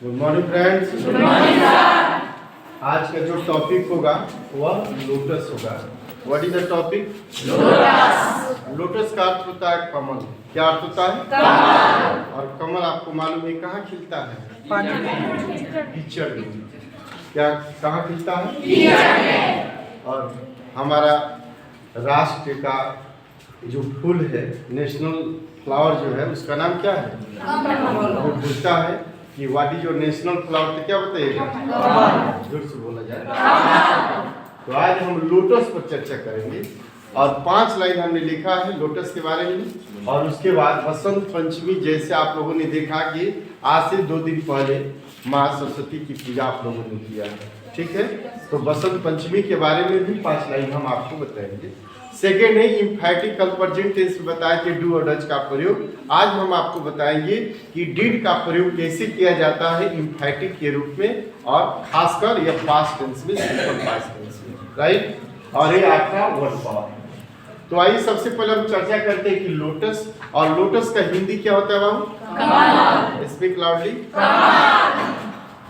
Good morning friends. Good morning sir. आज का जो टॉपिक होगा वह लोटस होगा। What is the topic? Lotus. Lotus का अर्थ होता है कमल। क्या अर्थ होता है? कमल। और कमल आपको मालूम है कहाँ खिलता है? कीचड़ में। क्या कहाँ खिलता है? कीचड़ में। और हमारा राष्ट्र का जो फूल है, नेशनल फ्लावर जो है, उसका नाम क्या है? वो पूछता है कि what is your national flower, तो क्या बताइएगा? जोर से बोला जाए। तो आज हम लोटस पर चर्चा करेंगे और 5 लाइन हमने लिखा है लोटस के बारे में। और उसके बाद बसंत पंचमी, जैसे आप लोगों ने देखा कि आज से 2 दिन पहले माँ सरस्वती की पूजा आप लोगों ने किया है, ठीक है। तो बसंत पंचमी के बारे में भी 5 लाइन हम आपको बताएंगे। सेकेंड है इम्फैटिक कल प्रेजेंट टेंस में बताया कि डू और डज का प्रयोग। आज हम आपको बताएंगे कि डिड का प्रयोग कैसे किया जाता है इम्फैटिक के रूप में, और खासकर यह पास्ट टेंस में, सिंपल पास्ट टेंस में, राइट। और ये आपका वर्ड पावर। तो आइए सबसे पहले हम चर्चा करते हैं कि लोटस, और लोटस का हिंदी क्या होता है बाबू? कमल। Speak loudly. कमल।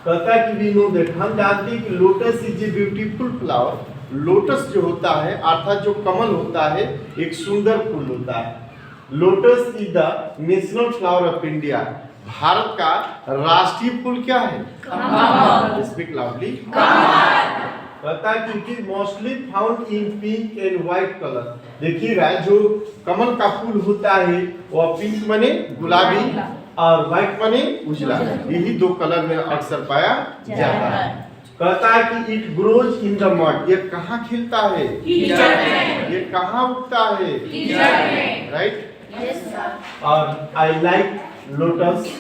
कहता है कि वी नो दैट, हम जानते हैं कि lotus is a beautiful flower. Lotus जो होता है अर्थात जो कमल होता है एक सुंदर फूल होता है। Lotus is the national flower of India. Bharat का राष्ट्रीय फूल क्या है? कमल। Speak loudly. कमल। कहता है कि it is mostly found in pink and white colour. देखिएगा जो कमल का फूल होता है वह पिंक माने गुलाबी और व्हाइट माने उजला, यही 2 कलर में अक्सर पाया जाता है। कहता है कि it grows in the mud. ये कहाँ खिलता है? कीचड़ में। ये कहाँ उगता है? कीचड़ में। राइट। Yes sir. और I like lotus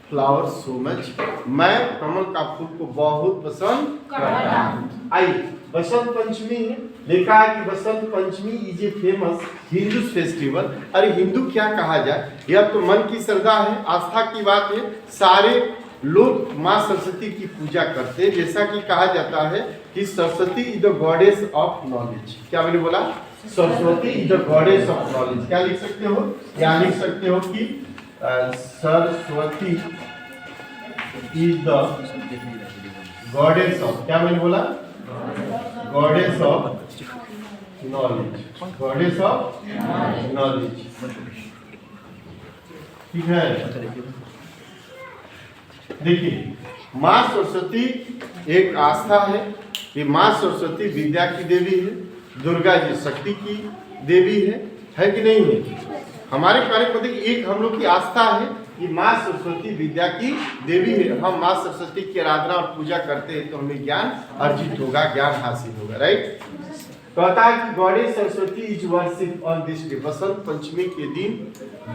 flower so much. मैं कमल का फूल को बहुत पसंद करता हूँ। आई बसंत पंचमी देखा है कि Basant Panchami is a famous Hindu festival. अरे हिंदू क्या कहा जाए, यह तो मन की श्रद्धा है, आस्था की बात है। सारे लोग माँ सरस्वती की पूजा करते हैं। जैसा कि कहा जाता है कि Saraswati is the goddess of knowledge. क्या मैंने बोला? Saraswati is the goddess of knowledge. क्या लिख सकते हो? क्या लिख सकते हो कि Saraswati is the goddess of, क्या मैंने बोला? Goddess of knowledge. Goddess of knowledge, ठीक है। देखिए माँ सरस्वती एक आस्था है कि माँ सरस्वती विद्या की देवी है, दुर्गा जी शक्ति की देवी है कि नहीं है? हमारे कार्यपति एक हम लोग की आस्था है कि माँ सरस्वती विद्या की देवी है। हम माँ सरस्वती की आराधना और पूजा करते हैं तो हमें ज्ञान अर्जित होगा, ज्ञान हासिल होगा, राइट। कहता है कि goddess Saraswati is worship on this day. Basant Panchami के दिन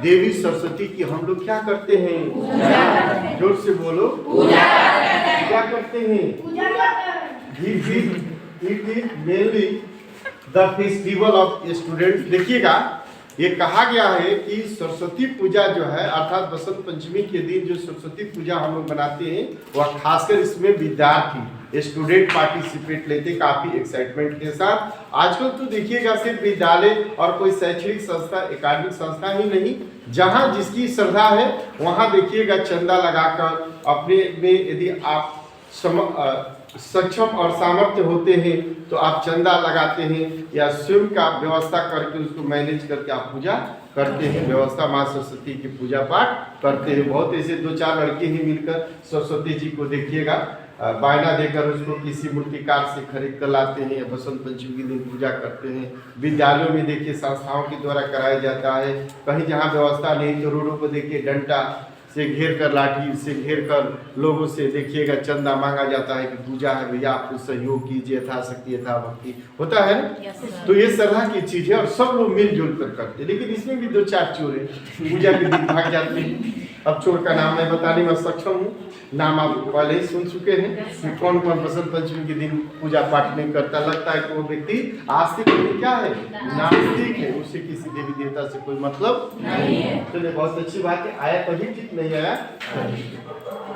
देवी सरस्वती की हम लोग क्या करते हैं? जोर से बोलो। क्या करते हैं? It is mainly the festival of students. देखिएगा ये कहा गया है कि सरस्वती पूजा जो है अर्थात बसंत पंचमी के दिन जो सरस्वती पूजा हम लोग बनाते हैं वह खासकर इसमें विद्यार्थी स्टूडेंट पार्टिसिपेट लेते हैं काफी एक्साइटमेंट के साथ। आजकल तो देखिएगा सिर्फ विद्यालय और कोई शैक्षणिक संस्था, एकेडमिक संस्था ही नहीं, जहां जिसकी श्रद्धा है वहां देखिएगा चंदा लगाकर अपने में यदि आप सक्षम और सामर्थ्य होते हैं तो आप चंदा लगाते हैं या स्वयं का व्यवस्था करके उसको मैनेज करके आप पूजा करते हैं, व्यवस्था माँ सरस्वती की पूजा पाठ करते हैं। बहुत ऐसे 2-4 लड़के ही मिलकर सरस्वती जी को देखिएगा बायना देकर उसको किसी मूर्तिकार से खरीद कर लाते हैं या बसंत पंचमी के दिन पूजा करते हैं। विद्यालयों में देखिए संस्थाओं के द्वारा कराया जाता है। कहीं जहाँ व्यवस्था नहीं तो रोडों पर देखिए डंडा से घेर कर, लाठी से घेर कर लोगों से देखिएगा चंदा मांगा जाता है कि पूजा है भैया आपको सहयोग कीजिए, यथाशक्ति यथाभक्ति होता है ना। तो ये श्रद्धा की चीज है और सब लोग मिलजुल कर करते हैं। लेकिन इसमें भी 2-4 चोर है पूजा के दिन भाग जाते हैं। अब चोर का नाम मैं बताने में सक्षम हूँ, नाम आप पहले ही सुन चुके हैं कि कौन कौन बसंत पंचमी के दिन पूजा पाठ नहीं करता। लगता है कि वो व्यक्ति आस्तिक नहीं, क्या है, नास्तिक है, उसे किसी देवी देवता से कोई मतलब नहीं है। चलिए बहुत अच्छी बात है, आया तभी ठीक नहीं आया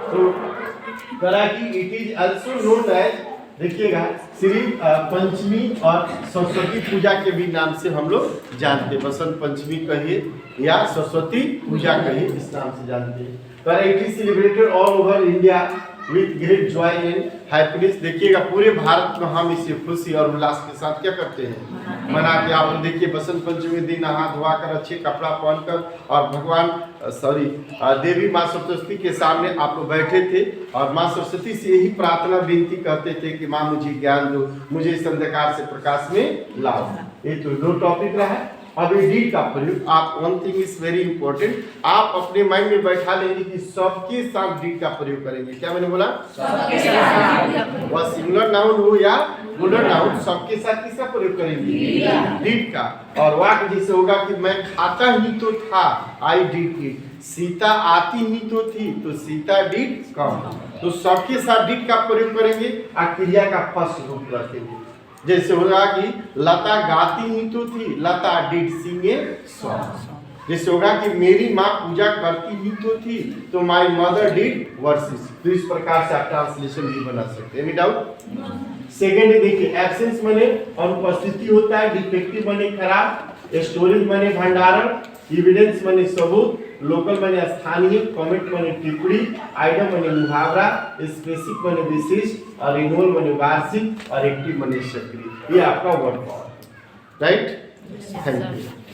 तो करा कि it is also known as, देखिएगा श्री पंचमी और सरस्वती पूजा के भी नाम से हम लोग जानते हैं। बसंत पंचमी कहिए या सरस्वती पूजा कहिए, इस नाम से जानते हैं। It is celebrated all over India with great Joy and happiness. देखिएगा पूरे भारत में हम इसे खुशी और उल्लास के साथ क्या करते हैं, मना के। आप लोग देखिए बसंत पंचमी दिन नहा धोआ कर अच्छे कपड़ा पहनकर और भगवान देवी माँ सरस्वती के सामने आप लोग बैठे थे और माँ सरस्वती से यही प्रार्थना विनती करते थे कि माँ मुझे ज्ञान दो, मुझे इस अंधकार से प्रकाश में लाओ। ये तो दो टॉपिक रहा है। अब ये डीड का प्रयोग आप, one thing is very important, आप अपने माइंड में बैठा लेंगे कि सबके साथ डीड का प्रयोग करेंगे। क्या मैंने बोला? वह सिंगुलर नाउन हो या प्लूरल नाउन, सबके साथ किसका प्रयोग करेंगे? डीड का। और वाक्य जैसे होगा कि मैं खाता ही तो था, आई डिड इट। सीता आती ही तो थी, तो सीता डिड कम। तो सबके साथ डीड का प्रयोग करेंगे और क्रिया का फर्स्ट रूप रखेंगे। जैसे होगा कि लता गाती ही तो थी, लता डिड सिंग ए सॉन्ग। जैसे होगा कि मेरी माँ पूजा करती ही तो थी, तो माय मदर डिड वर्शिप। तो इस प्रकार से आप ट्रांसलेशन भी बना सकते हैं। Any doubt? सेकेंड देखिए, एब्सेंस माने अनुपस्थिति होता है, डिफेक्टिव माने खराब, स्टोरेज माने भंडारण, एविडेंस माने सबूत, लोकल माने स्थानीय, कमेंट माने टिप्पणी, आइटम माने मुहावरा, स्पेसिफिक माने विशिष्ट और एनुअल माने वार्षिक और एक्टिव माने सक्रिय। ये आपका word power, right? Thank you.